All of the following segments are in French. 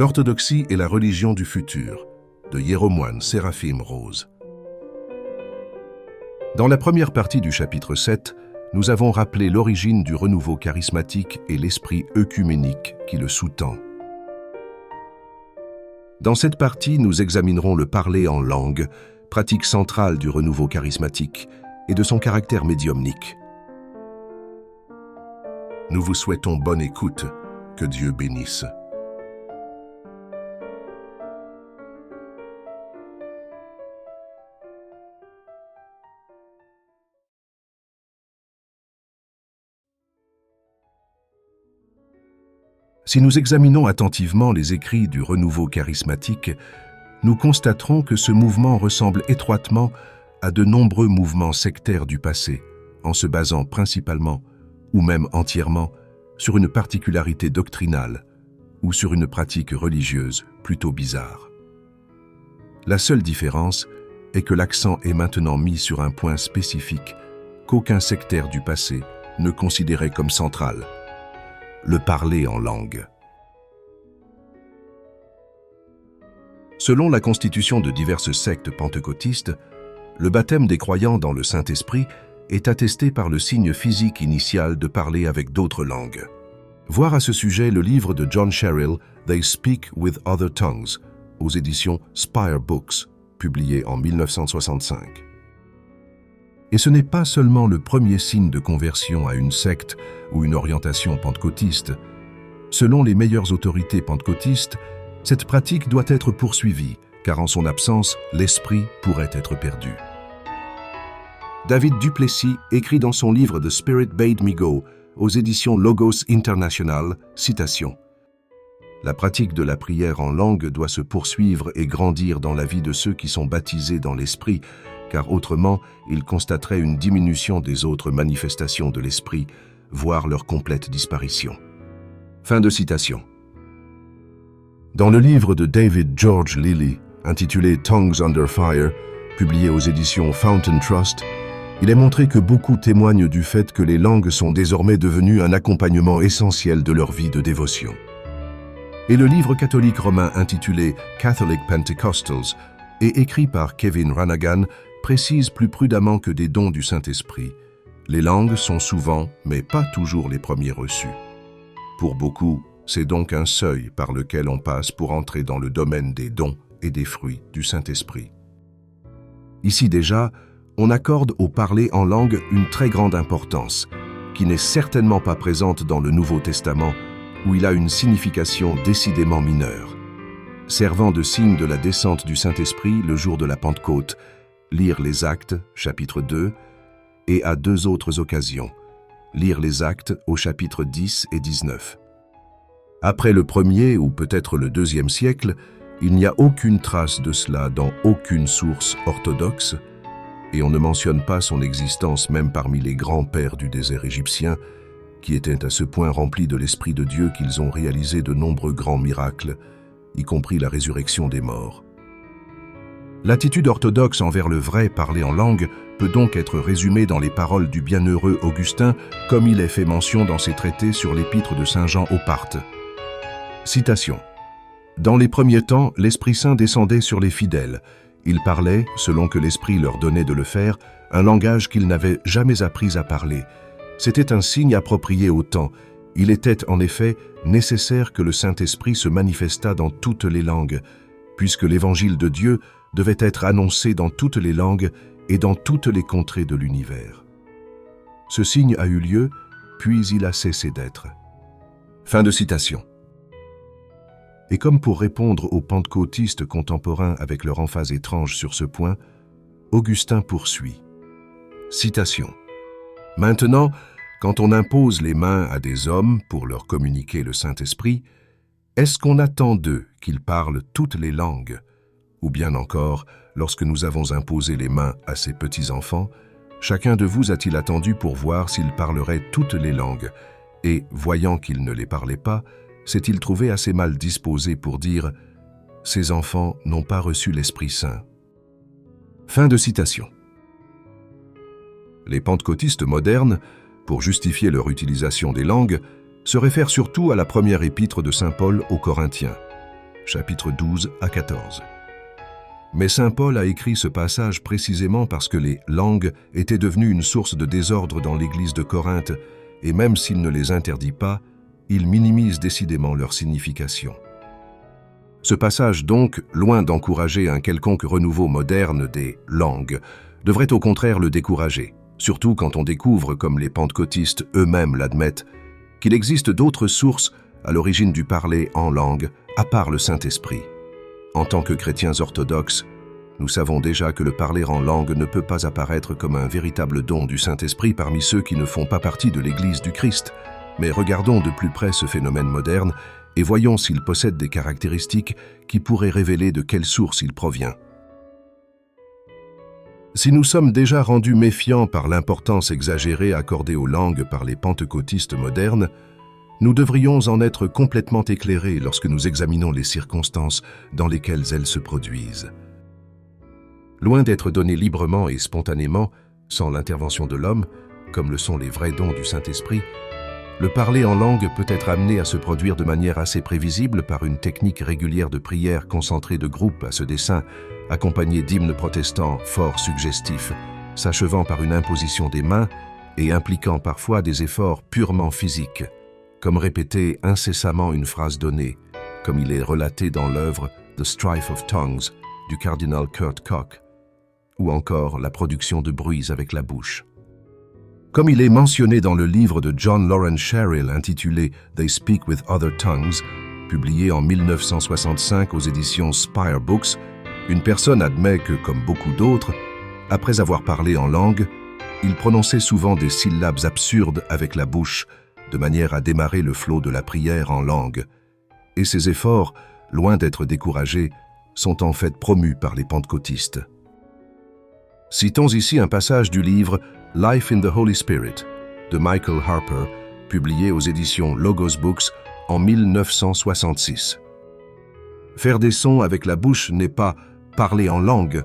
L'orthodoxie est la religion du futur, de Hiéromoine Séraphim Rose. Dans la première partie du chapitre 7, nous avons rappelé l'origine du renouveau charismatique et l'esprit œcuménique qui le sous-tend. Dans cette partie, nous examinerons le parler en langue, pratique centrale du renouveau charismatique, et de son caractère médiumnique. Nous vous souhaitons bonne écoute, que Dieu bénisse. Si nous examinons attentivement les écrits du renouveau charismatique, nous constaterons que ce mouvement ressemble étroitement à de nombreux mouvements sectaires du passé, en se basant principalement, ou même entièrement, sur une particularité doctrinale ou sur une pratique religieuse plutôt bizarre. La seule différence est que l'accent est maintenant mis sur un point spécifique qu'aucun sectaire du passé ne considérait comme central: le parler en langue. Selon la constitution de diverses sectes pentecôtistes, le baptême des croyants dans le Saint-Esprit est attesté par le signe physique initial de parler avec d'autres langues. Voir à ce sujet le livre de John Sherrill, They Speak with Other Tongues, aux éditions Spire Books, publié en 1965. Et ce n'est pas seulement le premier signe de conversion à une secte ou une orientation pentecôtiste. Selon les meilleures autorités pentecôtistes, cette pratique doit être poursuivie, car en son absence, l'esprit pourrait être perdu. David Duplessis écrit dans son livre The Spirit Bade Me Go, aux éditions Logos International, citation: « La pratique de la prière en langue doit se poursuivre et grandir dans la vie de ceux qui sont baptisés dans l'esprit, car autrement, ils constateraient une diminution des autres manifestations de l'esprit, voire leur complète disparition. » Fin de citation. Dans le livre de David George Lilly, intitulé Tongues Under Fire, publié aux éditions Fountain Trust, il est montré que beaucoup témoignent du fait que les langues sont désormais devenues un accompagnement essentiel de leur vie de dévotion. Et le livre catholique romain intitulé Catholic Pentecostals et écrit par Kevin Ranagan précise plus prudemment que des dons du Saint-Esprit. Les langues sont souvent, mais pas toujours les premiers reçus. Pour beaucoup, c'est donc un seuil par lequel on passe pour entrer dans le domaine des dons et des fruits du Saint-Esprit. Ici déjà, on accorde au parler en langue une très grande importance, qui n'est certainement pas présente dans le Nouveau Testament, où il a une signification décidément mineure. Servant de signe de la descente du Saint-Esprit le jour de la Pentecôte, lire les Actes, chapitre 2, et à deux autres occasions, lire les Actes au chapitre 10 et 19. Après le 1er ou peut-être le 2e siècle, il n'y a aucune trace de cela dans aucune source orthodoxe, et on ne mentionne pas son existence même parmi les grands-pères du désert égyptien, qui étaient à ce point remplis de l'Esprit de Dieu qu'ils ont réalisé de nombreux grands miracles, y compris la résurrection des morts. L'attitude orthodoxe envers le vrai parler en langue peut donc être résumée dans les paroles du bienheureux Augustin, comme il est fait mention dans ses traités sur l'épître de Saint Jean aux Parthes. Citation: « Dans les premiers temps, l'Esprit Saint descendait sur les fidèles. Ils parlaient, selon que l'Esprit leur donnait de le faire, un langage qu'ils n'avaient jamais appris à parler. C'était un signe approprié au temps. Il était, en effet, nécessaire que le Saint-Esprit se manifestât dans toutes les langues, puisque l'Évangile de Dieu devait être annoncé dans toutes les langues et dans toutes les contrées de l'univers. Ce signe a eu lieu, puis il a cessé d'être. » Fin de citation. Et comme pour répondre aux pentecôtistes contemporains avec leur emphase étrange sur ce point, Augustin poursuit. Citation: « Maintenant, quand on impose les mains à des hommes pour leur communiquer le Saint-Esprit, est-ce qu'on attend d'eux qu'ils parlent toutes les langues? Ou bien encore, lorsque nous avons imposé les mains à ces petits-enfants, chacun de vous a-t-il attendu pour voir s'ils parleraient toutes les langues? Et, voyant qu'ils ne les parlaient pas, s'est-il trouvé assez mal disposé pour dire « Ces enfants n'ont pas reçu l'Esprit Saint ». Fin de citation. Les pentecôtistes modernes, pour justifier leur utilisation des langues, se réfèrent surtout à la première épître de saint Paul aux Corinthiens. chapitres 12 à 14. Mais saint Paul a écrit ce passage précisément parce que les langues étaient devenues une source de désordre dans l'église de Corinthe, et même s'il ne les interdit pas, il minimise décidément leur signification. Ce passage donc, loin d'encourager un quelconque renouveau moderne des langues, devrait au contraire le décourager, surtout quand on découvre, comme les pentecôtistes eux-mêmes l'admettent, qu'il existe d'autres sources à l'origine du parler en langue, à part le Saint-Esprit. En tant que chrétiens orthodoxes, nous savons déjà que le parler en langue ne peut pas apparaître comme un véritable don du Saint-Esprit parmi ceux qui ne font pas partie de l'Église du Christ. Mais regardons de plus près ce phénomène moderne et voyons s'il possède des caractéristiques qui pourraient révéler de quelle source il provient. Si nous sommes déjà rendus méfiants par l'importance exagérée accordée aux langues par les pentecôtistes modernes, nous devrions en être complètement éclairés lorsque nous examinons les circonstances dans lesquelles elles se produisent. Loin d'être données librement et spontanément, sans l'intervention de l'homme, comme le sont les vrais dons du Saint-Esprit, le parler en langue peut être amené à se produire de manière assez prévisible par une technique régulière de prière concentrée de groupe à ce dessein, accompagnée d'hymnes protestants fort suggestifs, s'achevant par une imposition des mains et impliquant parfois des efforts purement physiques, comme répéter incessamment une phrase donnée, comme il est relaté dans l'œuvre The Strife of Tongues du cardinal Kurt Koch, ou encore la production de bruits avec la bouche. Comme il est mentionné dans le livre de John Lawrence Sherrill intitulé They Speak with Other Tongues, publié en 1965 aux éditions Spire Books, une personne admet que, comme beaucoup d'autres, après avoir parlé en langue, il prononçait souvent des syllabes absurdes avec la bouche, de manière à démarrer le flot de la prière en langue. Et ces efforts, loin d'être découragés, sont en fait promus par les pentecôtistes. Citons ici un passage du livre Life in the Holy Spirit de Michael Harper, publié aux éditions Logos Books en 1966. Faire des sons avec la bouche n'est pas parler en langue,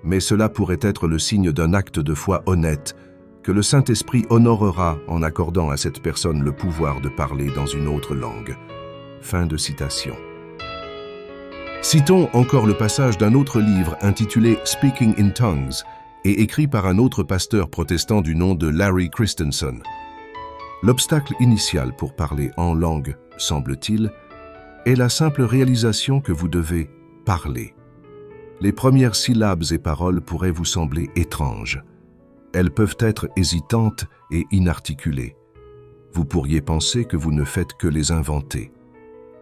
mais cela pourrait être le signe d'un acte de foi honnête que le Saint-Esprit honorera en accordant à cette personne le pouvoir de parler dans une autre langue. Fin de citation. Citons encore le passage d'un autre livre intitulé Speaking in Tongues et écrit par un autre pasteur protestant du nom de Larry Christensen. L'obstacle initial pour parler en langue, semble-t-il, est la simple réalisation que vous devez parler. Les premières syllabes et paroles pourraient vous sembler étranges. Elles peuvent être hésitantes et inarticulées. Vous pourriez penser que vous ne faites que les inventer.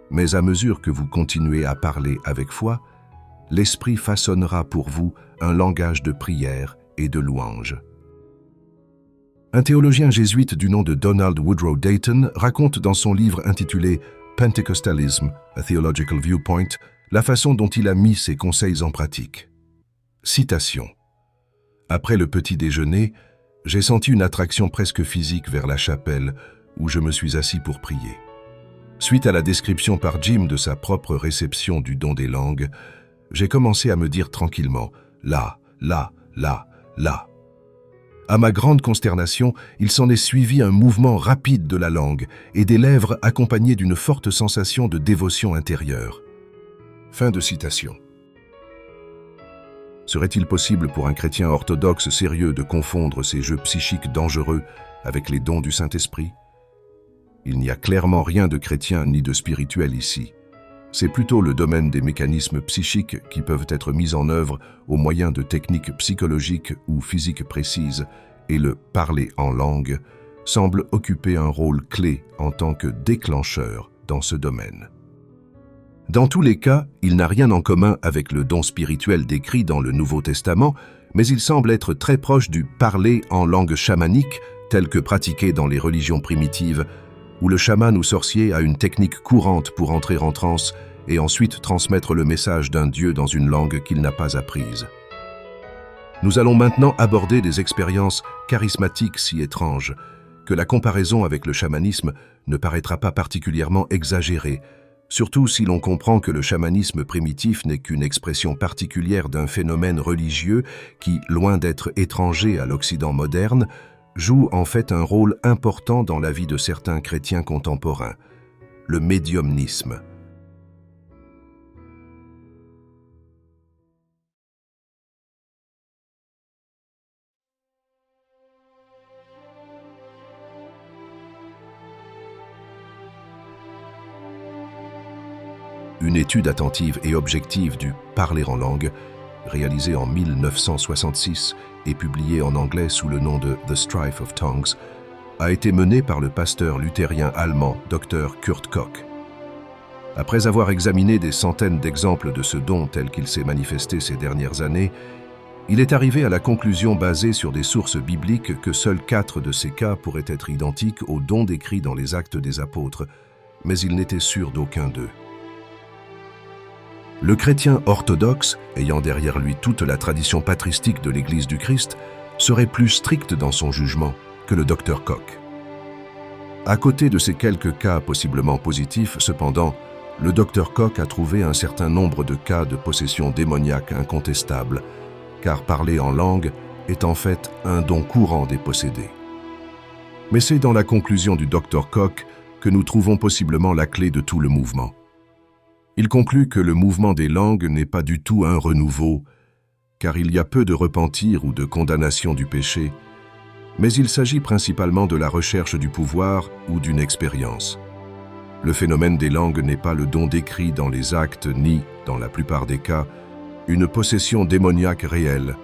Mais à mesure que vous continuez à parler avec foi, l'Esprit façonnera pour vous un langage de prière et de louange. Un théologien jésuite du nom de Donald Woodrow Dayton raconte dans son livre intitulé Pentecostalism, A Theological Viewpoint, la façon dont il a mis ses conseils en pratique. Citation. Après le petit déjeuner, j'ai senti une attraction presque physique vers la chapelle où je me suis assis pour prier. Suite à la description par Jim de sa propre réception du don des langues, j'ai commencé à me dire tranquillement « là, là, là, là ». À ma grande consternation, il s'en est suivi un mouvement rapide de la langue et des lèvres accompagné d'une forte sensation de dévotion intérieure. Fin de citation. Serait-il possible pour un chrétien orthodoxe sérieux de confondre ces jeux psychiques dangereux avec les dons du Saint-Esprit? Il n'y a clairement rien de chrétien ni de spirituel ici. C'est plutôt le domaine des mécanismes psychiques qui peuvent être mis en œuvre au moyen de techniques psychologiques ou physiques précises, et le « parler en langue » semble occuper un rôle clé en tant que déclencheur dans ce domaine. Dans tous les cas, il n'a rien en commun avec le don spirituel décrit dans le Nouveau Testament, mais il semble être très proche du « parler en langue chamanique » tel que pratiqué dans les religions primitives, où le chaman ou sorcier a une technique courante pour entrer en transe et ensuite transmettre le message d'un dieu dans une langue qu'il n'a pas apprise. Nous allons maintenant aborder des expériences charismatiques si étranges que la comparaison avec le chamanisme ne paraîtra pas particulièrement exagérée, surtout si l'on comprend que le chamanisme primitif n'est qu'une expression particulière d'un phénomène religieux qui, loin d'être étranger à l'Occident moderne, joue en fait un rôle important dans la vie de certains chrétiens contemporains, le médiumnisme. Une étude attentive et objective du « parler en langue », réalisée en 1966 et publiée en anglais sous le nom de « The Strife of Tongues », a été menée par le pasteur luthérien allemand Dr. Kurt Koch. Après avoir examiné des centaines d'exemples de ce don tel qu'il s'est manifesté ces dernières années, il est arrivé à la conclusion basée sur des sources bibliques que seuls 4 de ces cas pourraient être identiques aux dons décrits dans les Actes des Apôtres, mais il n'était sûr d'aucun d'eux. Le chrétien orthodoxe, ayant derrière lui toute la tradition patristique de l'Église du Christ, serait plus strict dans son jugement que le docteur Koch. À côté de ces quelques cas possiblement positifs, cependant, le docteur Koch a trouvé un certain nombre de cas de possession démoniaque incontestables, car parler en langue est en fait un don courant des possédés. Mais c'est dans la conclusion du docteur Koch que nous trouvons possiblement la clé de tout le mouvement. Il conclut que le mouvement des langues n'est pas du tout un renouveau, car il y a peu de repentir ou de condamnation du péché, mais il s'agit principalement de la recherche du pouvoir ou d'une expérience. Le phénomène des langues n'est pas le don décrit dans les actes ni, dans la plupart des cas, une possession démoniaque réelle.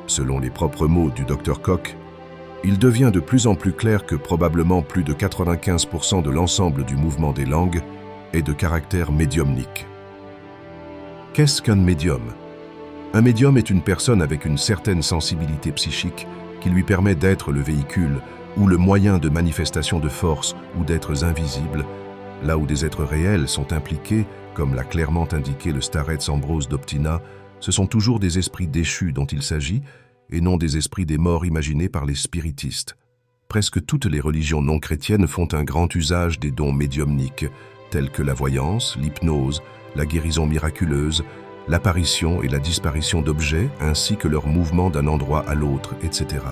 Selon les propres mots du docteur Koch, il devient de plus en plus clair que probablement plus de 95% de l'ensemble du mouvement des langues est de caractère médiumnique. Qu'est-ce qu'un médium? Un médium est une personne avec une certaine sensibilité psychique qui lui permet d'être le véhicule ou le moyen de manifestation de force ou d'êtres invisibles, là où des êtres réels sont impliqués, comme l'a clairement indiqué le starets Ambrose d'Optina, ce sont toujours des esprits déchus dont il s'agit, et non des esprits des morts imaginés par les spiritistes. Presque toutes les religions non chrétiennes font un grand usage des dons médiumniques, tels que la voyance, l'hypnose, la guérison miraculeuse, l'apparition et la disparition d'objets, ainsi que leur mouvement d'un endroit à l'autre, etc.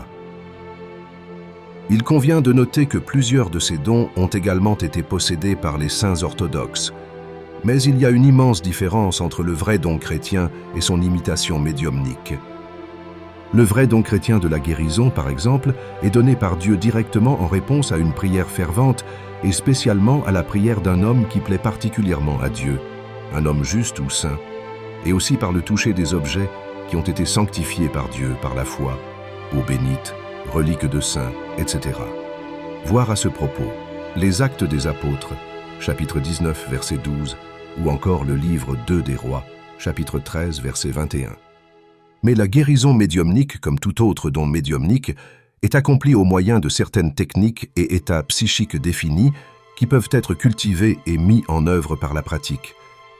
Il convient de noter que plusieurs de ces dons ont également été possédés par les saints orthodoxes, mais il y a une immense différence entre le vrai don chrétien et son imitation médiumnique. Le vrai don chrétien de la guérison, par exemple, est donné par Dieu directement en réponse à une prière fervente et spécialement à la prière d'un homme qui plaît particulièrement à Dieu, un homme juste ou saint, et aussi par le toucher des objets qui ont été sanctifiés par Dieu par la foi, eau bénite, reliques de saints, etc. Voir à ce propos les Actes des Apôtres, chapitre 19, verset 12, ou encore le livre 2 des Rois, chapitre 13, verset 21. Mais la guérison médiumnique, comme tout autre don médiumnique, est accomplie au moyen de certaines techniques et états psychiques définis qui peuvent être cultivés et mis en œuvre par la pratique,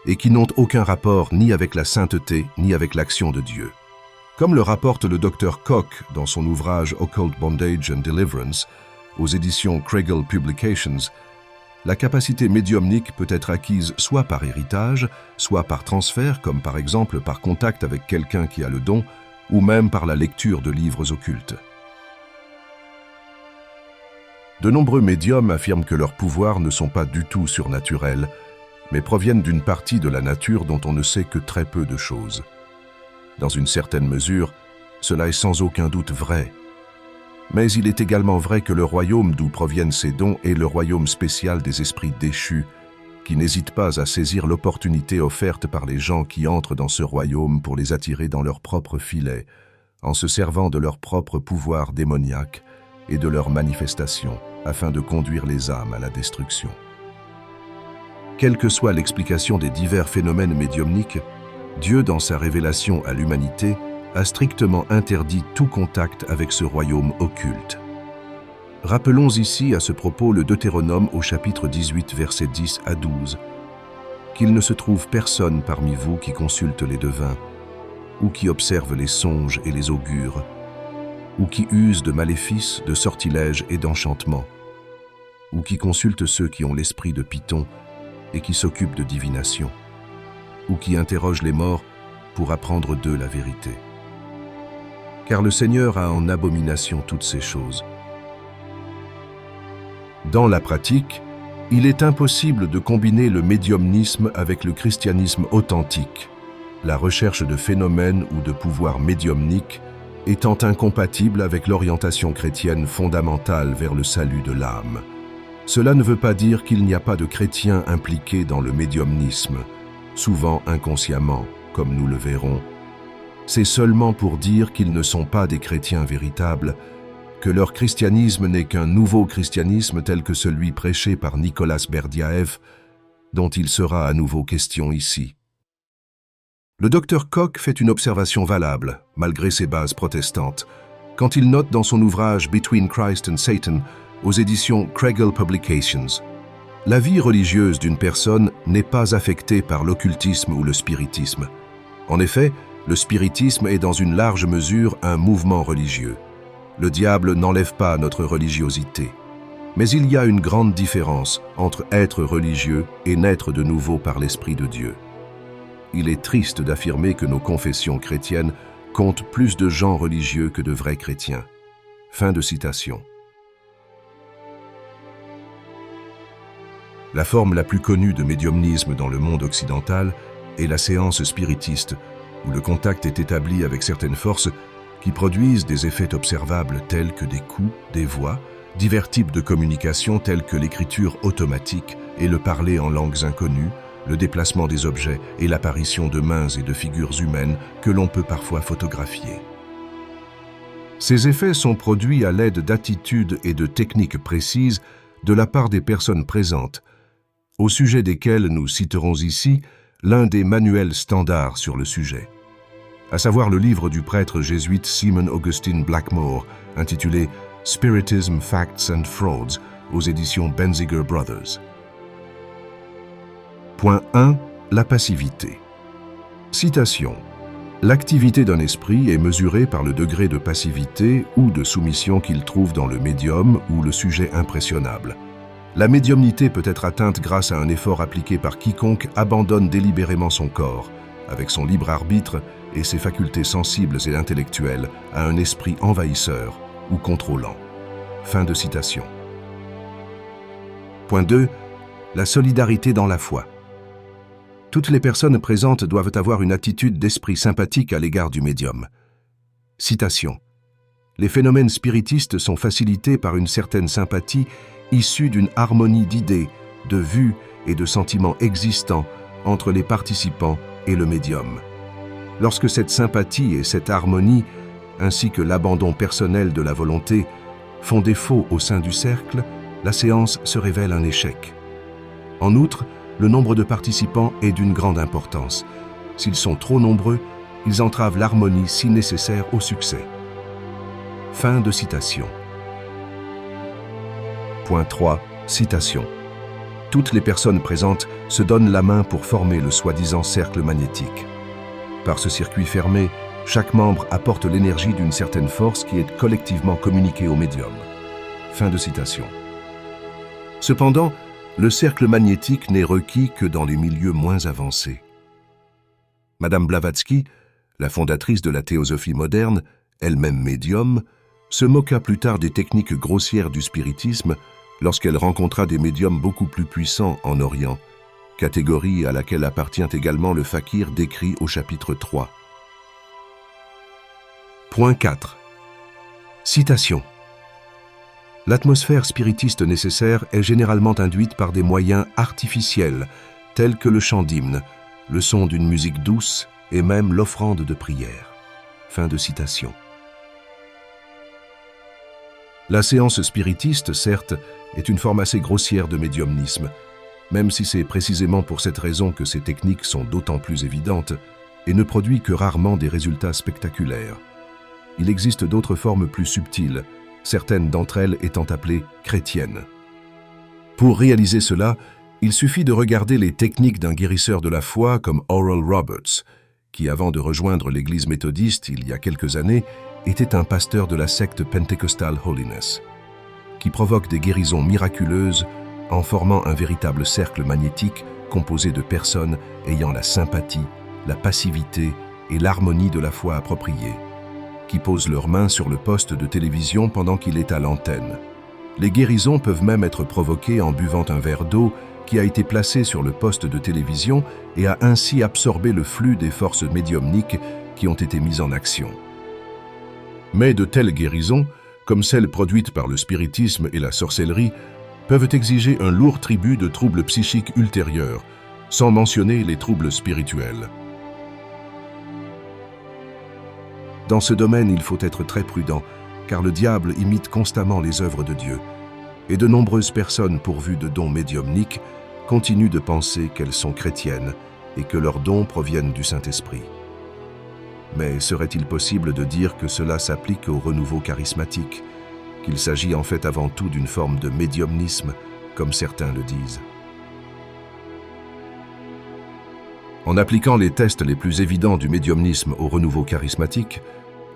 et qui n'ont aucun rapport ni avec la sainteté ni avec l'action de Dieu. Comme le rapporte le docteur Koch dans son ouvrage Occult Bondage and Deliverance, aux éditions Kregel Publications, la capacité médiumnique peut être acquise soit par héritage, soit par transfert, comme par exemple par contact avec quelqu'un qui a le don, ou même par la lecture de livres occultes. De nombreux médiums affirment que leurs pouvoirs ne sont pas du tout surnaturels, mais proviennent d'une partie de la nature dont on ne sait que très peu de choses. Dans une certaine mesure, cela est sans aucun doute vrai. Mais il est également vrai que le royaume d'où proviennent ces dons est le royaume spécial des esprits déchus, qui n'hésitent pas à saisir l'opportunité offerte par les gens qui entrent dans ce royaume pour les attirer dans leur propre filet, en se servant de leur propre pouvoir démoniaque et de leurs manifestations, afin de conduire les âmes à la destruction. Quelle que soit l'explication des divers phénomènes médiumniques, Dieu, dans sa révélation à l'humanité, a strictement interdit tout contact avec ce royaume occulte. Rappelons ici à ce propos le Deutéronome au chapitre 18, versets 10 à 12, qu'il ne se trouve personne parmi vous qui consulte les devins, ou qui observe les songes et les augures, ou qui use de maléfices, de sortilèges et d'enchantements, ou qui consulte ceux qui ont l'esprit de Python et qui s'occupent de divination, ou qui interroge les morts pour apprendre d'eux la vérité. Car le Seigneur a en abomination toutes ces choses. Dans la pratique, il est impossible de combiner le médiumnisme avec le christianisme authentique, la recherche de phénomènes ou de pouvoirs médiumniques étant incompatible avec l'orientation chrétienne fondamentale vers le salut de l'âme. Cela ne veut pas dire qu'il n'y a pas de chrétiens impliqués dans le médiumnisme, souvent inconsciemment, comme nous le verrons. C'est seulement pour dire qu'ils ne sont pas des chrétiens véritables, que leur christianisme n'est qu'un nouveau christianisme tel que celui prêché par Nicolas Berdyaev, dont il sera à nouveau question ici. Le docteur Koch fait une observation valable, malgré ses bases protestantes, quand il note dans son ouvrage Between Christ and Satan, aux éditions Kregel Publications, la vie religieuse d'une personne n'est pas affectée par l'occultisme ou le spiritisme. En effet, le spiritisme est dans une large mesure un mouvement religieux. Le diable n'enlève pas notre religiosité. Mais il y a une grande différence entre être religieux et naître de nouveau par l'Esprit de Dieu. Il est triste d'affirmer que nos confessions chrétiennes comptent plus de gens religieux que de vrais chrétiens. Fin de citation. La forme la plus connue de médiumnisme dans le monde occidental est la séance spiritiste, où le contact est établi avec certaines forces qui produisent des effets observables tels que des coups, des voix, divers types de communication tels que l'écriture automatique et le parler en langues inconnues, le déplacement des objets et l'apparition de mains et de figures humaines que l'on peut parfois photographier. Ces effets sont produits à l'aide d'attitudes et de techniques précises de la part des personnes présentes, au sujet desquelles nous citerons ici l'un des manuels standards sur le sujet, à savoir le livre du prêtre jésuite Simon Augustine Blackmore, intitulé « Spiritism, Facts and Frauds » aux éditions Benziger Brothers. Point 1. La passivité. Citation. L'activité d'un esprit est mesurée par le degré de passivité ou de soumission qu'il trouve dans le médium ou le sujet impressionnable. La médiumnité peut être atteinte grâce à un effort appliqué par quiconque abandonne délibérément son corps, avec son libre arbitre et ses facultés sensibles et intellectuelles, à un esprit envahisseur ou contrôlant. Fin de citation. Point 2. La solidarité dans la foi. Toutes les personnes présentes doivent avoir une attitude d'esprit sympathique à l'égard du médium. Citation. Les phénomènes spiritistes sont facilités par une certaine sympathie issue d'une harmonie d'idées, de vues et de sentiments existants entre les participants et le médium. Lorsque cette sympathie et cette harmonie, ainsi que l'abandon personnel de la volonté, font défaut au sein du cercle, la séance se révèle un échec. En outre, le nombre de participants est d'une grande importance. S'ils sont trop nombreux, ils entravent l'harmonie si nécessaire au succès. Fin de citation. Point 3. Citation. Toutes les personnes présentes se donnent la main pour former le soi-disant cercle magnétique. Par ce circuit fermé, chaque membre apporte l'énergie d'une certaine force qui est collectivement communiquée au médium. Fin de citation. Cependant, le cercle magnétique n'est requis que dans les milieux moins avancés. Madame Blavatsky, la fondatrice de la théosophie moderne, elle-même médium, se moqua plus tard des techniques grossières du spiritisme lorsqu'elle rencontra des médiums beaucoup plus puissants en Orient, catégorie à laquelle appartient également le fakir décrit au chapitre 3. Point 4. Citation. L'atmosphère spiritiste nécessaire est généralement induite par des moyens artificiels, tels que le chant d'hymne, le son d'une musique douce et même l'offrande de prière. Fin de citation. La séance spiritiste, certes, est une forme assez grossière de médiumnisme, même si c'est précisément pour cette raison que ces techniques sont d'autant plus évidentes et ne produisent que rarement des résultats spectaculaires. Il existe d'autres formes plus subtiles, certaines d'entre elles étant appelées chrétiennes. Pour réaliser cela, il suffit de regarder les techniques d'un guérisseur de la foi comme Oral Roberts, qui avant de rejoindre l'église méthodiste il y a quelques années, était un pasteur de la secte Pentecostal Holiness, qui provoque des guérisons miraculeuses en formant un véritable cercle magnétique composé de personnes ayant la sympathie, la passivité et l'harmonie de la foi appropriée, qui posent leurs mains sur le poste de télévision pendant qu'il est à l'antenne. Les guérisons peuvent même être provoquées en buvant un verre d'eau qui a été placé sur le poste de télévision et a ainsi absorbé le flux des forces médiumniques qui ont été mises en action. Mais de telles guérisons, comme celles produites par le spiritisme et la sorcellerie, peuvent exiger un lourd tribut de troubles psychiques ultérieurs, sans mentionner les troubles spirituels. Dans ce domaine, il faut être très prudent, car le diable imite constamment les œuvres de Dieu, et de nombreuses personnes pourvues de dons médiumniques continuent de penser qu'elles sont chrétiennes et que leurs dons proviennent du Saint-Esprit. Mais serait-il possible de dire que cela s'applique au renouveau charismatique, qu'il s'agit en fait avant tout d'une forme de médiumnisme, comme certains le disent? En appliquant les tests les plus évidents du médiumnisme au renouveau charismatique,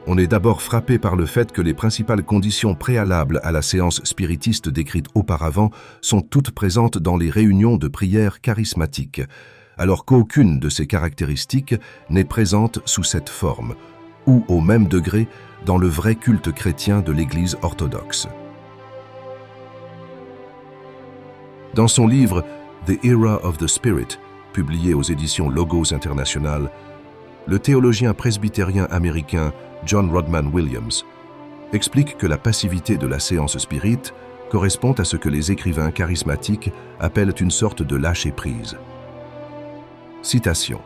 on est d'abord frappé par le fait que les principales conditions préalables à la séance spiritiste décrite auparavant sont toutes présentes dans les réunions de prière charismatiques, alors qu'aucune de ces caractéristiques n'est présente sous cette forme, ou au même degré dans le vrai culte chrétien de l'Église orthodoxe. Dans son livre « The Era of the Spirit », publié aux éditions Logos International, le théologien presbytérien américain John Rodman Williams explique que la passivité de la séance spirit correspond à ce que les écrivains charismatiques appellent une sorte de lâcher-prise. Citation.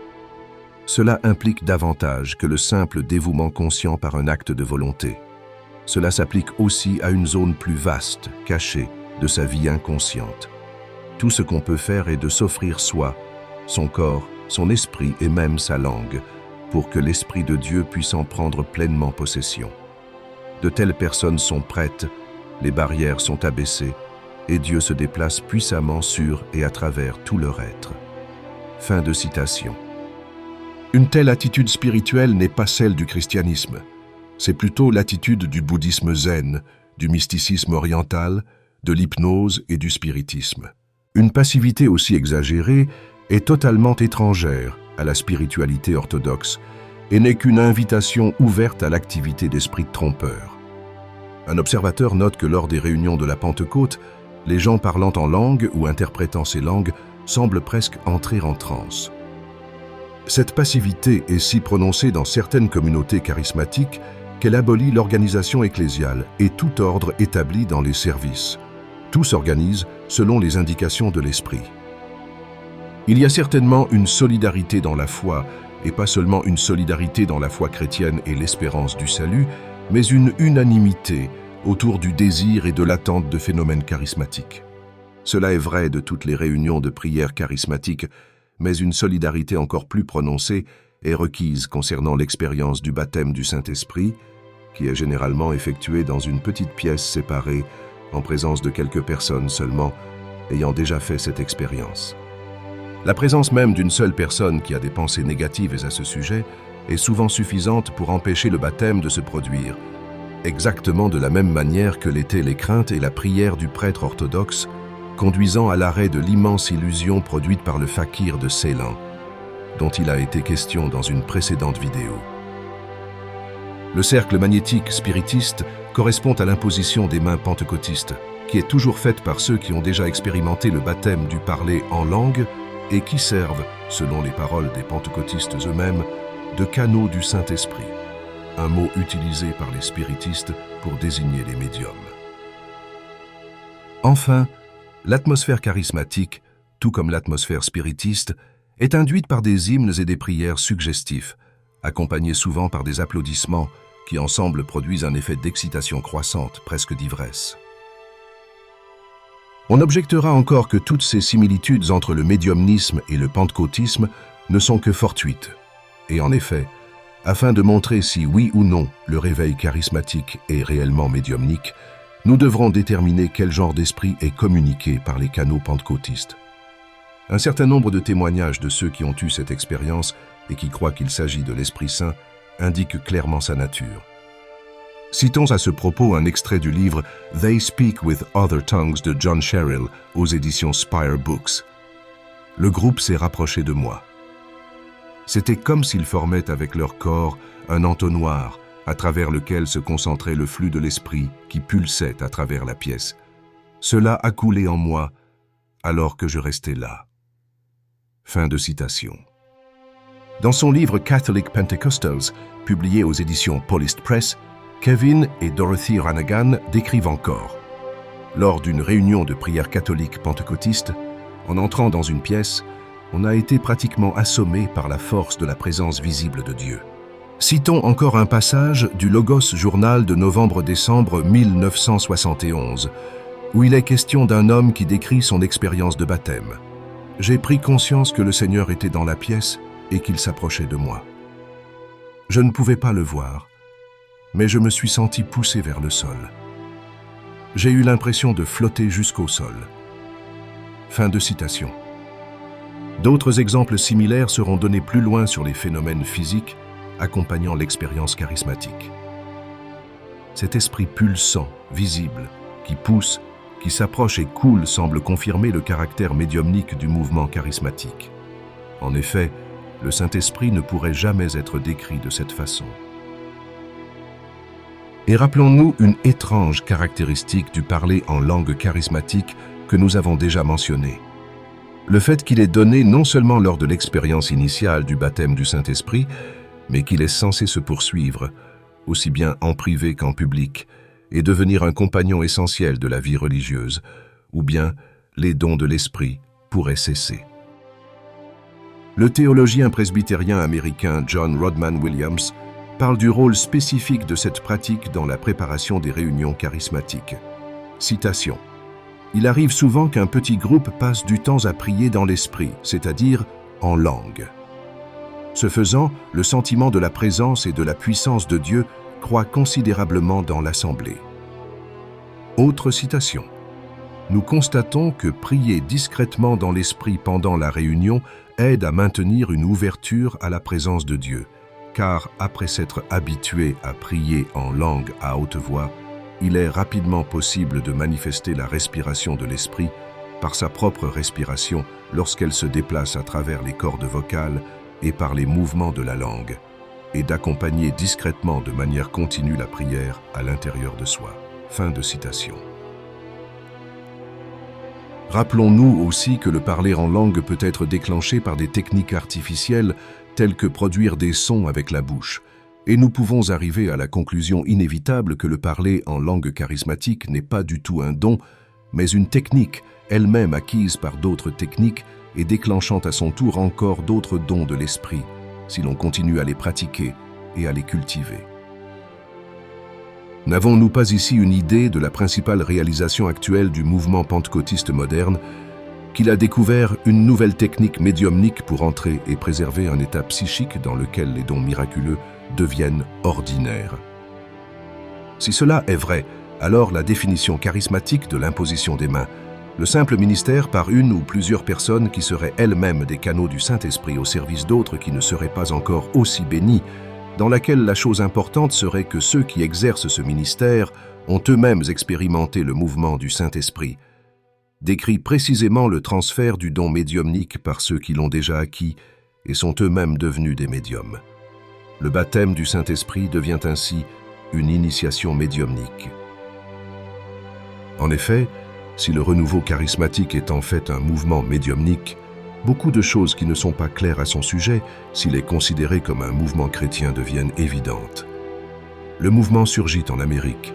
« Cela implique davantage que le simple dévouement conscient par un acte de volonté. Cela s'applique aussi à une zone plus vaste, cachée, de sa vie inconsciente. Tout ce qu'on peut faire est de s'offrir soi, son corps, son esprit et même sa langue, pour que l'Esprit de Dieu puisse en prendre pleinement possession. De telles personnes sont prêtes, les barrières sont abaissées, et Dieu se déplace puissamment sur et à travers tout leur être. » Fin de citation. Une telle attitude spirituelle n'est pas celle du christianisme. C'est plutôt l'attitude du bouddhisme zen, du mysticisme oriental, de l'hypnose et du spiritisme. Une passivité aussi exagérée est totalement étrangère à la spiritualité orthodoxe et n'est qu'une invitation ouverte à l'activité d'esprits trompeurs. Un observateur note que lors des réunions de la Pentecôte, les gens parlant en langue ou interprétant ces langues semblent presque entrer en transe. Cette passivité est si prononcée dans certaines communautés charismatiques qu'elle abolit l'organisation ecclésiale et tout ordre établi dans les services. Tout s'organise selon les indications de l'Esprit. Il y a certainement une solidarité dans la foi, et pas seulement une solidarité dans la foi chrétienne et l'espérance du salut, mais une unanimité autour du désir et de l'attente de phénomènes charismatiques. Cela est vrai de toutes les réunions de prière charismatiques, mais une solidarité encore plus prononcée est requise concernant l'expérience du baptême du Saint-Esprit, qui est généralement effectuée dans une petite pièce séparée, en présence de quelques personnes seulement, ayant déjà fait cette expérience. La présence même d'une seule personne qui a des pensées négatives à ce sujet est souvent suffisante pour empêcher le baptême de se produire, exactement de la même manière que l'étaient les craintes et la prière du prêtre orthodoxe, conduisant à l'arrêt de l'immense illusion produite par le fakir de Ceylan, dont il a été question dans une précédente vidéo. Le cercle magnétique spiritiste correspond à l'imposition des mains pentecôtistes, qui est toujours faite par ceux qui ont déjà expérimenté le baptême du parler en langue et qui servent, selon les paroles des pentecôtistes eux-mêmes, de canaux du Saint-Esprit, un mot utilisé par les spiritistes pour désigner les médiums. Enfin, l'atmosphère charismatique, tout comme l'atmosphère spiritiste, est induite par des hymnes et des prières suggestifs, accompagnés souvent par des applaudissements qui ensemble produisent un effet d'excitation croissante, presque d'ivresse. On objectera encore que toutes ces similitudes entre le médiumnisme et le pentecôtisme ne sont que fortuites. Et en effet, afin de montrer si oui ou non le réveil charismatique est réellement médiumnique, nous devrons déterminer quel genre d'esprit est communiqué par les canaux pentecôtistes. Un certain nombre de témoignages de ceux qui ont eu cette expérience et qui croient qu'il s'agit de l'Esprit Saint indiquent clairement sa nature. Citons à ce propos un extrait du livre « They Speak with Other Tongues » de John Sherrill aux éditions Spire Books. Le groupe s'est rapproché de moi. C'était comme s'ils formaient avec leur corps un entonnoir à travers lequel se concentrait le flux de l'esprit qui pulsait à travers la pièce. Cela a coulé en moi alors que je restais là. Fin de citation. Dans son livre Catholic Pentecostals, publié aux éditions Paulist Press, Kevin et Dorothy Ranagan décrivent encore. Lors d'une réunion de prière catholique pentecôtiste, En entrant dans une pièce, on a été pratiquement assommé par la force de la présence visible de Dieu. Citons encore un passage du Logos Journal de novembre-décembre 1971, où il est question d'un homme qui décrit son expérience de baptême. « J'ai pris conscience que le Seigneur était dans la pièce et qu'il s'approchait de moi. Je ne pouvais pas le voir, mais je me suis senti poussé vers le sol. J'ai eu l'impression de flotter jusqu'au sol. » Fin de citation. D'autres exemples similaires seront donnés plus loin sur les phénomènes physiques accompagnant l'expérience charismatique. Cet esprit pulsant, visible, qui pousse, qui s'approche et coule semble confirmer le caractère médiumnique du mouvement charismatique. En effet, le Saint-Esprit ne pourrait jamais être décrit de cette façon. Et rappelons-nous une étrange caractéristique du parler en langue charismatique que nous avons déjà mentionnée. Le fait qu'il est donné non seulement lors de l'expérience initiale du baptême du Saint-Esprit, mais qu'il est censé se poursuivre, aussi bien en privé qu'en public, et devenir un compagnon essentiel de la vie religieuse, ou bien les dons de l'Esprit pourraient cesser. Le théologien presbytérien américain John Rodman Williams parle du rôle spécifique de cette pratique dans la préparation des réunions charismatiques. Citation. « Il arrive souvent qu'un petit groupe passe du temps à prier dans l'esprit, c'est-à-dire en langue. Ce faisant, le sentiment de la présence et de la puissance de Dieu croît considérablement dans l'assemblée. » Autre citation. « Nous constatons que prier discrètement dans l'esprit pendant la réunion aide à maintenir une ouverture à la présence de Dieu, car après s'être habitué à prier en langue à haute voix, il est rapidement possible de manifester la respiration de l'esprit par sa propre respiration lorsqu'elle se déplace à travers les cordes vocales et par les mouvements de la langue, et d'accompagner discrètement de manière continue la prière à l'intérieur de soi. » Fin de citation. Rappelons-nous aussi que le parler en langue peut être déclenché par des techniques artificielles telles que produire des sons avec la bouche, et nous pouvons arriver à la conclusion inévitable que le parler en langue charismatique n'est pas du tout un don, mais une technique, elle-même acquise par d'autres techniques et déclenchant à son tour encore d'autres dons de l'esprit, si l'on continue à les pratiquer et à les cultiver. N'avons-nous pas ici une idée de la principale réalisation actuelle du mouvement pentecôtiste moderne, qu'il a découvert une nouvelle technique médiumnique pour entrer et préserver un état psychique dans lequel les dons miraculeux deviennent ordinaires? Si cela est vrai, alors la définition charismatique de l'imposition des mains, le simple ministère par une ou plusieurs personnes qui seraient elles-mêmes des canaux du Saint-Esprit au service d'autres qui ne seraient pas encore aussi bénis, dans laquelle la chose importante serait que ceux qui exercent ce ministère ont eux-mêmes expérimenté le mouvement du Saint-Esprit, décrit précisément le transfert du don médiumnique par ceux qui l'ont déjà acquis et sont eux-mêmes devenus des médiums. Le baptême du Saint-Esprit devient ainsi une initiation médiumnique. En effet, si le renouveau charismatique est en fait un mouvement médiumnique, beaucoup de choses qui ne sont pas claires à son sujet, s'il est considéré comme un mouvement chrétien, deviennent évidentes. Le mouvement surgit en Amérique,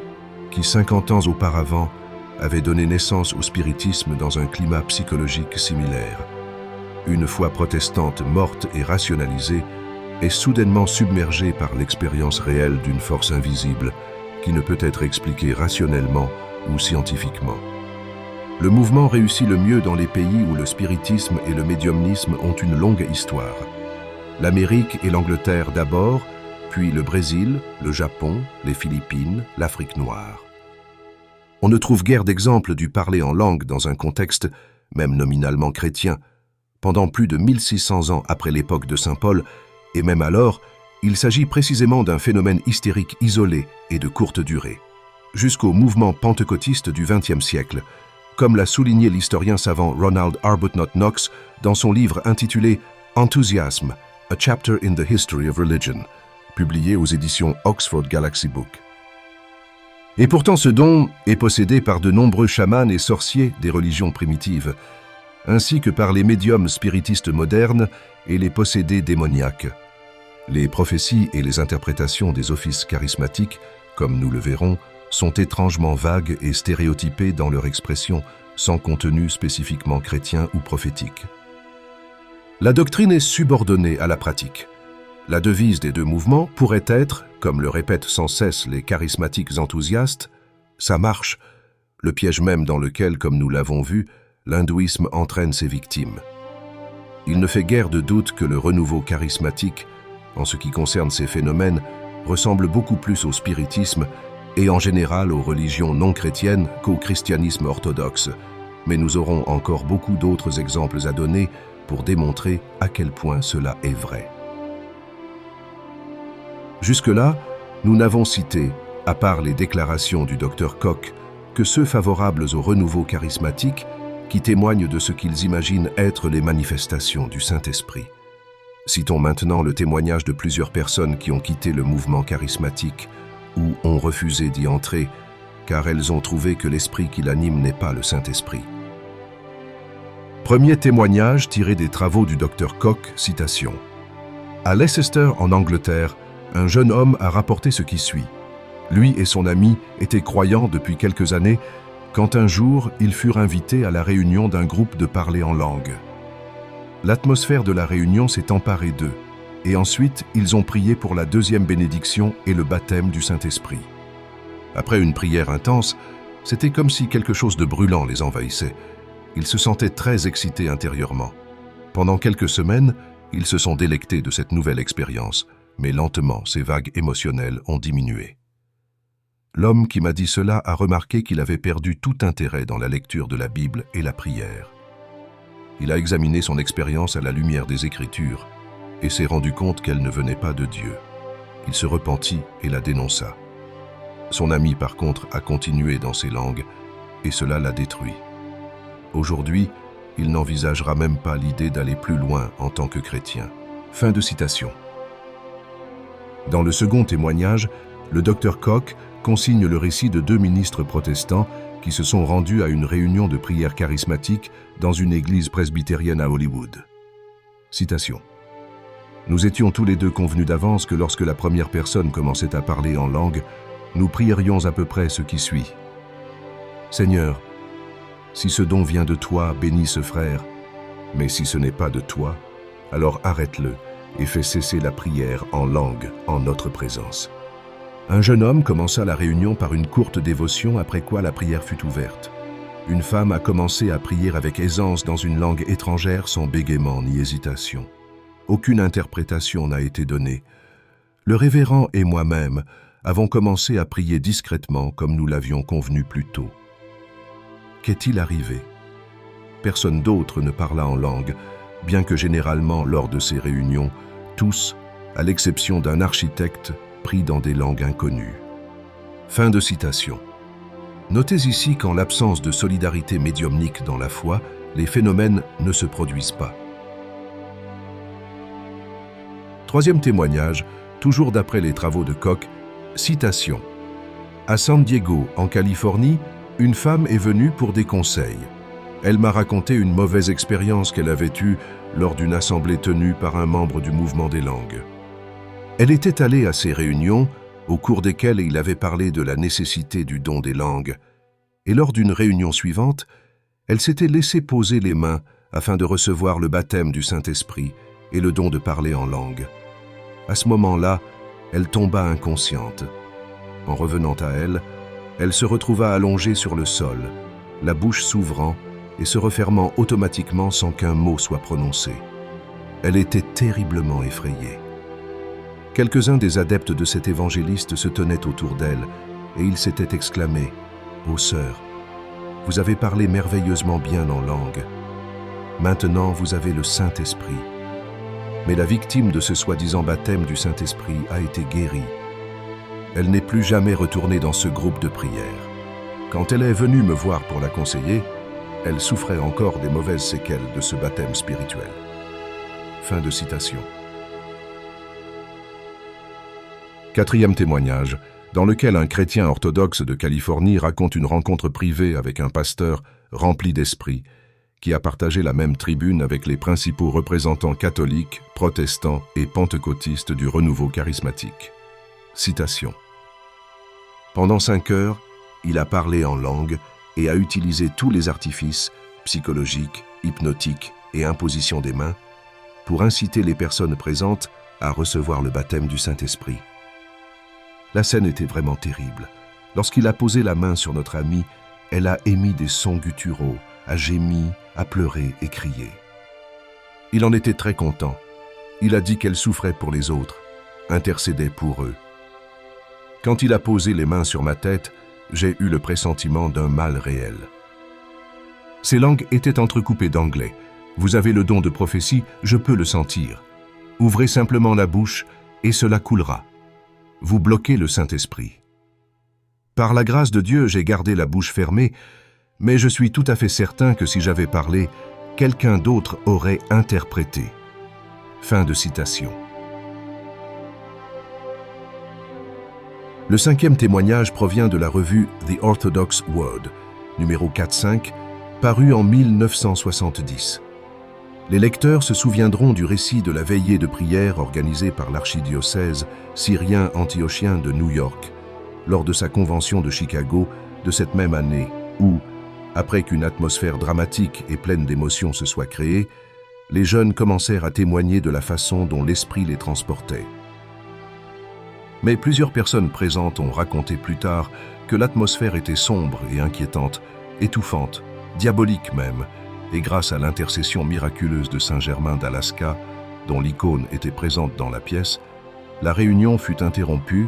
qui 50 ans auparavant avait donné naissance au spiritisme dans un climat psychologique similaire. Une foi protestante morte et rationalisée est soudainement submergée par l'expérience réelle d'une force invisible qui ne peut être expliquée rationnellement ou scientifiquement. Le mouvement réussit le mieux dans les pays où le spiritisme et le médiumnisme ont une longue histoire. L'Amérique et l'Angleterre d'abord, puis le Brésil, le Japon, les Philippines, l'Afrique noire. On ne trouve guère d'exemple du parler en langue dans un contexte, même nominalement chrétien. Pendant plus de 1600 ans après l'époque de Saint Paul, et même alors, il s'agit précisément d'un phénomène hystérique isolé et de courte durée. Jusqu'au mouvement pentecôtiste du XXe siècle, comme l'a souligné l'historien savant Ronald Arbuthnot Knox dans son livre intitulé « Enthusiasm, a Chapter in the History of Religion », publié aux éditions Oxford Galaxy Book. Et pourtant ce don est possédé par de nombreux chamans et sorciers des religions primitives, ainsi que par les médiums spiritistes modernes et les possédés démoniaques. Les prophéties et les interprétations des offices charismatiques, comme nous le verrons, sont étrangement vagues et stéréotypées dans leur expression, sans contenu spécifiquement chrétien ou prophétique. La doctrine est subordonnée à la pratique. La devise des deux mouvements pourrait être, comme le répètent sans cesse les charismatiques enthousiastes, « ça marche », le piège même dans lequel, comme nous l'avons vu, l'hindouisme entraîne ses victimes. Il ne fait guère de doute que le renouveau charismatique, en ce qui concerne ces phénomènes, ressemble beaucoup plus au spiritisme et en général aux religions non chrétiennes qu'au christianisme orthodoxe, mais nous aurons encore beaucoup d'autres exemples à donner pour démontrer à quel point cela est vrai. Jusque-là, nous n'avons cité, à part les déclarations du Dr Koch, que ceux favorables au renouveau charismatique qui témoignent de ce qu'ils imaginent être les manifestations du Saint-Esprit. Citons maintenant le témoignage de plusieurs personnes qui ont quitté le mouvement charismatique ou ont refusé d'y entrer, car elles ont trouvé que l'esprit qui l'anime n'est pas le Saint-Esprit. Premier témoignage tiré des travaux du Dr Koch, citation. À Leicester, en Angleterre, un jeune homme a rapporté ce qui suit. Lui et son ami étaient croyants depuis quelques années quand un jour ils furent invités à la réunion d'un groupe de parler en langue. L'atmosphère de la réunion s'est emparée d'eux et ensuite ils ont prié pour la deuxième bénédiction et le baptême du Saint-Esprit. Après une prière intense, c'était comme si quelque chose de brûlant les envahissait. Ils se sentaient très excités intérieurement. Pendant quelques semaines, ils se sont délectés de cette nouvelle expérience, mais lentement, ces vagues émotionnelles ont diminué. L'homme qui m'a dit cela a remarqué qu'il avait perdu tout intérêt dans la lecture de la Bible et la prière. Il a examiné son expérience à la lumière des Écritures et s'est rendu compte qu'elle ne venait pas de Dieu. Il se repentit et la dénonça. Son ami, par contre, a continué dans ses langues et cela l'a détruit. Aujourd'hui, il n'envisagera même pas l'idée d'aller plus loin en tant que chrétien. Fin de citation. Dans le second témoignage, le Dr Koch consigne le récit de deux ministres protestants qui se sont rendus à une réunion de prière charismatique dans une église presbytérienne à Hollywood. Citation. Nous étions tous les deux convenus d'avance que lorsque la première personne commençait à parler en langue, nous prierions à peu près ce qui suit. Seigneur, si ce don vient de toi, bénis ce frère, mais si ce n'est pas de toi, alors arrête-le et fais cesser la prière en langue en notre présence. Un jeune homme commença la réunion par une courte dévotion après quoi la prière fut ouverte. Une femme a commencé à prier avec aisance dans une langue étrangère sans bégaiement ni hésitation. Aucune interprétation n'a été donnée. Le révérend et moi-même avons commencé à prier discrètement comme nous l'avions convenu plus tôt. Qu'est-il arrivé? Personne d'autre ne parla en langue, bien que généralement lors de ces réunions, tous, à l'exception d'un architecte, pris dans des langues inconnues. Fin de citation. Notez ici qu'en l'absence de solidarité médiumnique dans la foi, les phénomènes ne se produisent pas. Troisième témoignage, toujours d'après les travaux de Koch, citation. À San Diego, en Californie, une femme est venue pour des conseils. Elle m'a raconté une mauvaise expérience qu'elle avait eue lors d'une assemblée tenue par un membre du mouvement des langues. Elle était allée à ces réunions, au cours desquelles il avait parlé de la nécessité du don des langues, et lors d'une réunion suivante, elle s'était laissé poser les mains afin de recevoir le baptême du Saint-Esprit et le don de parler en langue. À ce moment-là, elle tomba inconsciente. En revenant à elle, elle se retrouva allongée sur le sol, la bouche s'ouvrant et se refermant automatiquement sans qu'un mot soit prononcé. Elle était terriblement effrayée. Quelques-uns des adeptes de cet évangéliste se tenaient autour d'elle et ils s'étaient exclamés « Ô sœur, vous avez parlé merveilleusement bien en langue. Maintenant, vous avez le Saint-Esprit. » Mais la victime de ce soi-disant baptême du Saint-Esprit a été guérie. Elle n'est plus jamais retournée dans ce groupe de prière. Quand elle est venue me voir pour la conseiller, elle souffrait encore des mauvaises séquelles de ce baptême spirituel. Fin de citation. Quatrième témoignage, dans lequel un chrétien orthodoxe de Californie raconte une rencontre privée avec un pasteur rempli d'esprit, qui a partagé la même tribune avec les principaux représentants catholiques, protestants et pentecôtistes du renouveau charismatique. Citation. Pendant 5 heures, il a parlé en langue et à utiliser tous les artifices psychologiques, hypnotiques et imposition des mains pour inciter les personnes présentes à recevoir le baptême du Saint-Esprit. La scène était vraiment terrible. Lorsqu'il a posé la main sur notre amie, elle a émis des sons gutturaux, a gémi, a pleuré et crié. Il en était très content. Il a dit qu'elle souffrait pour les autres, intercédait pour eux. Quand il a posé les mains sur ma tête, j'ai eu le pressentiment d'un mal réel. Ses langues étaient entrecoupées d'anglais. Vous avez le don de prophétie, je peux le sentir. Ouvrez simplement la bouche et cela coulera. Vous bloquez le Saint-Esprit. Par la grâce de Dieu, j'ai gardé la bouche fermée, mais je suis tout à fait certain que si j'avais parlé, quelqu'un d'autre aurait interprété. Fin de citation. Le 5e témoignage provient de la revue The Orthodox Word, numéro 4-5, paru en 1970. Les lecteurs se souviendront du récit de la veillée de prière organisée par l'archidiocèse syrien-antiochien de New York, lors de sa convention de Chicago de cette même année, où, après qu'une atmosphère dramatique et pleine d'émotions se soit créée, les jeunes commencèrent à témoigner de la façon dont l'esprit les transportait. Mais plusieurs personnes présentes ont raconté plus tard que l'atmosphère était sombre et inquiétante, étouffante, diabolique même, et grâce à l'intercession miraculeuse de Saint Germain d'Alaska, dont l'icône était présente dans la pièce, la réunion fut interrompue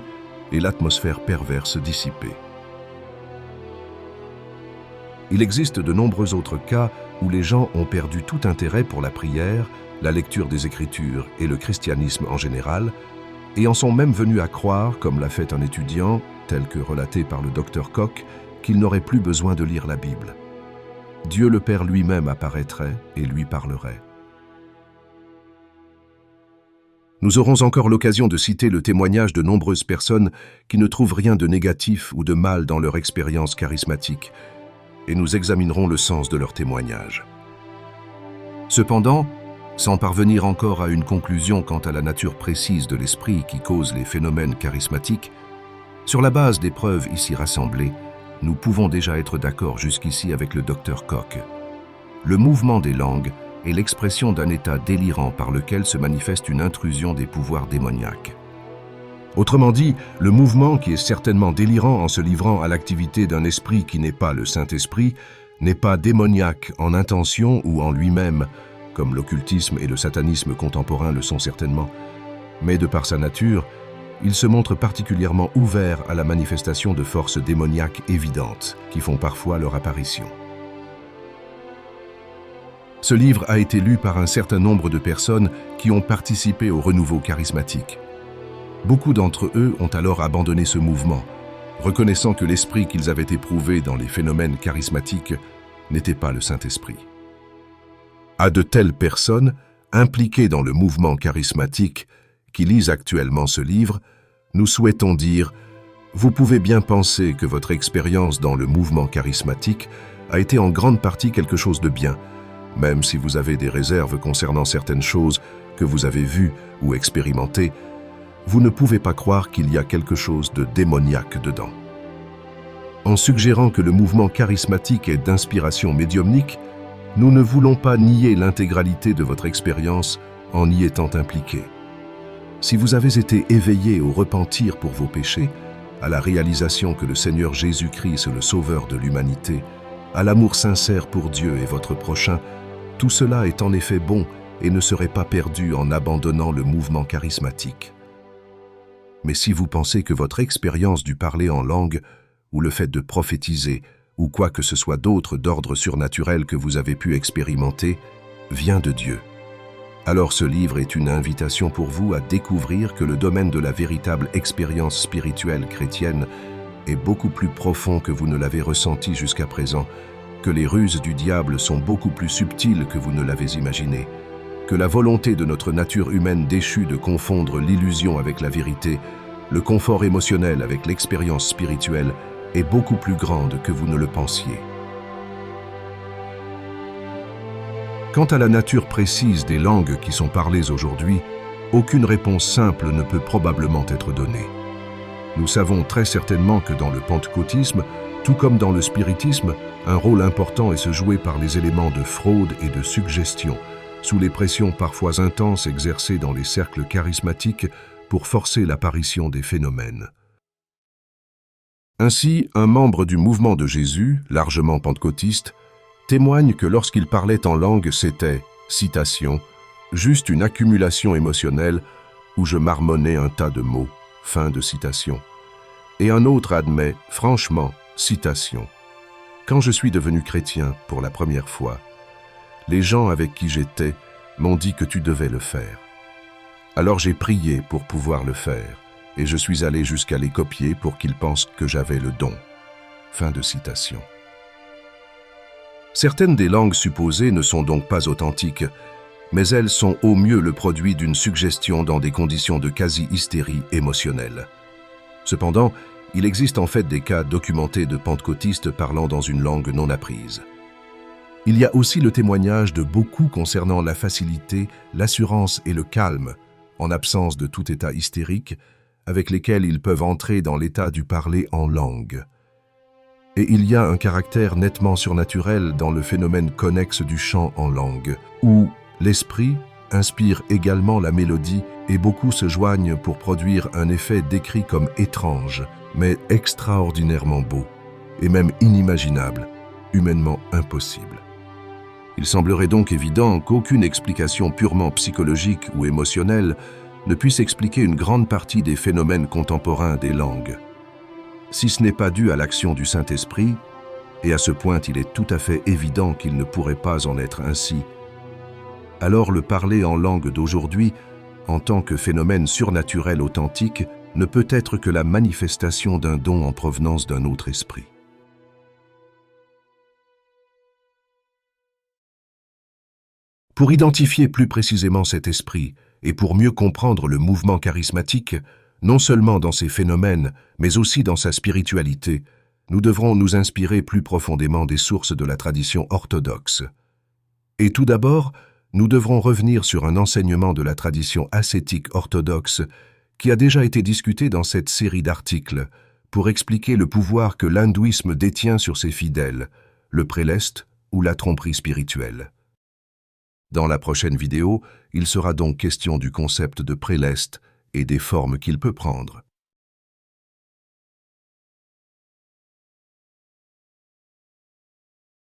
et l'atmosphère perverse dissipée. Il existe de nombreux autres cas où les gens ont perdu tout intérêt pour la prière, la lecture des Écritures et le christianisme en général, et en sont même venus à croire, comme l'a fait un étudiant, tel que relaté par le Dr Koch, qu'il n'aurait plus besoin de lire la Bible. Dieu le Père lui-même apparaîtrait et lui parlerait. Nous aurons encore l'occasion de citer le témoignage de nombreuses personnes qui ne trouvent rien de négatif ou de mal dans leur expérience charismatique, et nous examinerons le sens de leur témoignage. Cependant, sans parvenir encore à une conclusion quant à la nature précise de l'esprit qui cause les phénomènes charismatiques, sur la base des preuves ici rassemblées, nous pouvons déjà être d'accord jusqu'ici avec le Dr Koch. Le mouvement des langues est l'expression d'un état délirant par lequel se manifeste une intrusion des pouvoirs démoniaques. Autrement dit, le mouvement qui est certainement délirant en se livrant à l'activité d'un esprit qui n'est pas le Saint-Esprit, n'est pas démoniaque en intention ou en lui-même, comme l'occultisme et le satanisme contemporain le sont certainement, mais de par sa nature, il se montre particulièrement ouvert à la manifestation de forces démoniaques évidentes qui font parfois leur apparition. Ce livre a été lu par un certain nombre de personnes qui ont participé au renouveau charismatique. Beaucoup d'entre eux ont alors abandonné ce mouvement, reconnaissant que l'esprit qu'ils avaient éprouvé dans les phénomènes charismatiques n'était pas le Saint-Esprit. À de telles personnes, impliquées dans le mouvement charismatique, qui lisent actuellement ce livre, nous souhaitons dire « Vous pouvez bien penser que votre expérience dans le mouvement charismatique a été en grande partie quelque chose de bien, même si vous avez des réserves concernant certaines choses que vous avez vues ou expérimentées, vous ne pouvez pas croire qu'il y a quelque chose de démoniaque dedans. » En suggérant que le mouvement charismatique est d'inspiration médiumnique, nous ne voulons pas nier l'intégralité de votre expérience en y étant impliqué. Si vous avez été éveillé au repentir pour vos péchés, à la réalisation que le Seigneur Jésus-Christ est le Sauveur de l'humanité, à l'amour sincère pour Dieu et votre prochain, tout cela est en effet bon et ne serait pas perdu en abandonnant le mouvement charismatique. Mais si vous pensez que votre expérience du parler en langue, ou le fait de prophétiser, ou quoi que ce soit d'autre d'ordre surnaturel que vous avez pu expérimenter, vient de Dieu, alors ce livre est une invitation pour vous à découvrir que le domaine de la véritable expérience spirituelle chrétienne est beaucoup plus profond que vous ne l'avez ressenti jusqu'à présent, que les ruses du diable sont beaucoup plus subtiles que vous ne l'avez imaginé, que la volonté de notre nature humaine déchue de confondre l'illusion avec la vérité, le confort émotionnel avec l'expérience spirituelle est beaucoup plus grande que vous ne le pensiez. Quant à la nature précise des langues qui sont parlées aujourd'hui, aucune réponse simple ne peut probablement être donnée. Nous savons très certainement que dans le pentecôtisme, tout comme dans le spiritisme, un rôle important est joué par les éléments de fraude et de suggestion, sous les pressions parfois intenses exercées dans les cercles charismatiques pour forcer l'apparition des phénomènes. Ainsi, un membre du mouvement de Jésus, largement pentecôtiste, témoigne que lorsqu'il parlait en langue, c'était, citation, « juste une accumulation émotionnelle où je marmonnais un tas de mots ». Fin de citation. Et un autre admet, franchement, citation, « Quand je suis devenu chrétien pour la première fois, les gens avec qui j'étais m'ont dit que tu devais le faire. Alors j'ai prié pour pouvoir le faire, et je suis allé jusqu'à les copier pour qu'ils pensent que j'avais le don. » Fin de citation. Certaines des langues supposées ne sont donc pas authentiques, mais elles sont au mieux le produit d'une suggestion dans des conditions de quasi-hystérie émotionnelle. Cependant, il existe en fait des cas documentés de pentecôtistes parlant dans une langue non apprise. Il y a aussi le témoignage de beaucoup concernant la facilité, l'assurance et le calme, en absence de tout état hystérique, avec lesquels ils peuvent entrer dans l'état du parler en langue. Et il y a un caractère nettement surnaturel dans le phénomène connexe du chant en langue, où l'esprit inspire également la mélodie et beaucoup se joignent pour produire un effet décrit comme étrange, mais extraordinairement beau, et même inimaginable, humainement impossible. Il semblerait donc évident qu'aucune explication purement psychologique ou émotionnelle ne puisse expliquer une grande partie des phénomènes contemporains des langues. Si ce n'est pas dû à l'action du Saint-Esprit, et à ce point il est tout à fait évident qu'il ne pourrait pas en être ainsi, alors le parler en langue d'aujourd'hui, en tant que phénomène surnaturel authentique, ne peut être que la manifestation d'un don en provenance d'un autre esprit. Pour identifier plus précisément cet esprit, et pour mieux comprendre le mouvement charismatique, non seulement dans ses phénomènes, mais aussi dans sa spiritualité, nous devrons nous inspirer plus profondément des sources de la tradition orthodoxe. Et tout d'abord, nous devrons revenir sur un enseignement de la tradition ascétique orthodoxe qui a déjà été discuté dans cette série d'articles pour expliquer le pouvoir que l'hindouisme détient sur ses fidèles, le préleste ou la tromperie spirituelle. Dans la prochaine vidéo, il sera donc question du concept de préleste et des formes qu'il peut prendre.